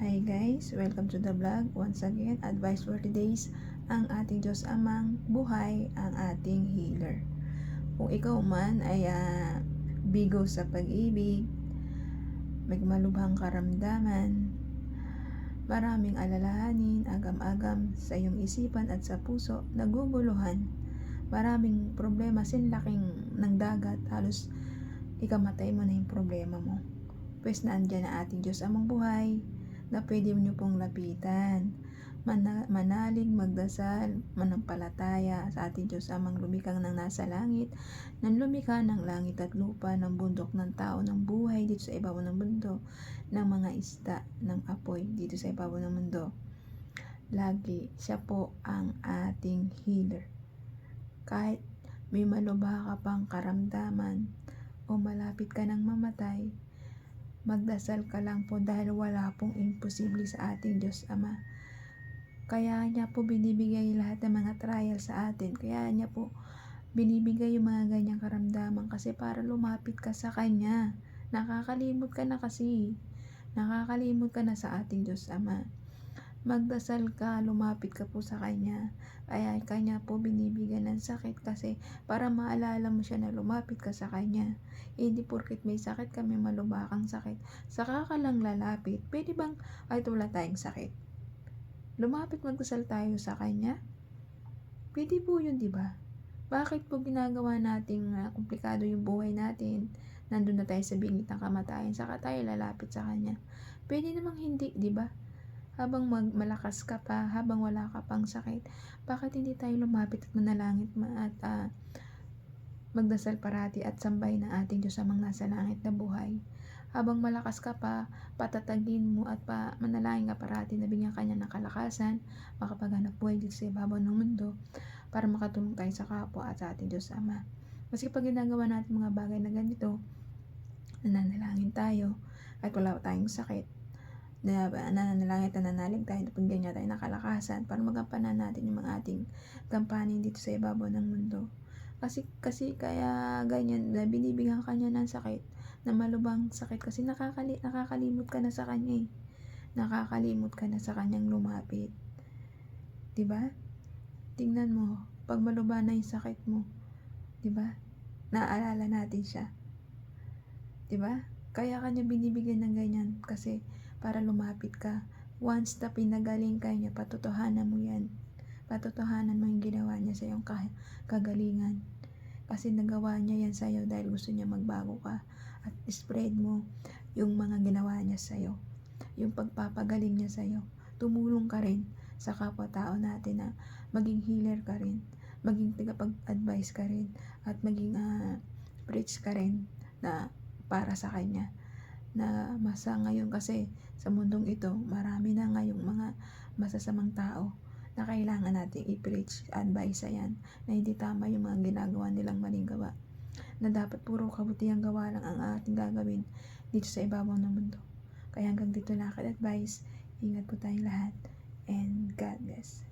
Hi guys, welcome to the vlog. Once again, advice for today's ang ating Diyos Amang buhay, ang ating healer. Kung ikaw man ay bigo sa pag-ibig, may malubhang karamdaman, maraming alalahanin, agam-agam sa iyong isipan at sa puso, naguguluhan, maraming problema, sinlaking ng dagat, halos ikamatay mo na yung problema mo. Pues naandyan na ating Diyos Amang buhay, na pwede nyo pong lapitan, manalig, magdasal, manampalataya sa ating Diyos Amang lumikang ng nasa langit, ng lumikha ng langit at lupa, ng bundok ng tao, ng buhay dito sa ibabaw ng mundo, ng mga isda, ng apoy dito sa ibabaw ng mundo. Lagi siya po ang ating healer. Kahit may malubha ka pang karamdaman o malapit ka ng mamatay, magdasal ka lang po dahil wala pong imposible sa ating Diyos Ama. Kaya niya po binibigay lahat ng mga trial sa atin. Kaya niya po binibigay yung mga ganyang karamdaman kasi para lumapit ka sa Kanya. Nakakalimot ka na kasi. Nakakalimot ka na sa ating Diyos Ama. Magdasal ka, lumapit ka po sa Kanya. Kaya Kanya po binibigyan ng sakit kasi para maalala mo siya na lumapit ka sa Kanya. Hindi porket may sakit ka, may malubhakang sakit, saka ka lang lalapit. Pwede bang kahit wala tayong sakit, lumapit magdasal tayo sa Kanya? Pwede po yun, di ba? Bakit po ginagawa nating komplikado yung buhay natin? Nandun na tayo sa bingit ng kamatayan, saka tayo lalapit sa Kanya. Pwede namang hindi, di ba? Habang malakas ka pa, habang wala ka pang sakit, bakit hindi tayo lumapit at manalangit at magdasal parati at sambay ng ating Diyos Amang nasa langit na buhay? Habang malakas ka pa, patatagin mo at manalangin ka parati na bigyan Kanya ng kalakasan, makapaghanap buhay dito sa ibabaw ng mundo para makatulong tayo sa kapwa at sa ating Diyos Ama. Kasi pag ginagawa natin mga bagay na ganito, nananalangin tayo at wala tayong sakit, nananalangin at nananalig tayo, napagyan niya tayo ng kalakasan para magampanan natin yung mga ating kampanin dito sa ibabaw ng mundo. Kasi kaya ganyan, na binibigyan ka niya ng sakit, na malubhang sakit, kasi nakakalimot ka na sa Kanya Nakakalimot ka na sa Kanyang lumapit. Diba? Tingnan mo, pag malubha na yung sakit mo, diba? Naaalala natin siya. Diba? Kaya Kanya binibigyan ng ganyan kasi para lumapit ka. Once na pinagaling ka niya, patotohanan mo yan. Patotohanan mo yung ginawa niya sa iyong kagalingan. Kasi nagawa niya yan sa iyo dahil gusto niya magbago ka. At spread mo yung mga ginawa niya sa iyo. Yung pagpapagaling niya sa iyo. Tumulong ka rin sa kapwa-tao natin na maging healer ka rin. Maging tagapag-advise ka rin. At maging preach ka rin na para sa Kanya. Na masa ngayon kasi sa mundong ito, marami na ngayong mga masasamang tao na kailangan nating i-preach, advice yan, na hindi tama yung mga ginagawa nilang maling gawa, na dapat puro kabutihang gawa lang ang ating gagawin dito sa ibabaw ng mundo. Kaya hanggang dito lang aking advice. Ingat po tayong lahat and God bless.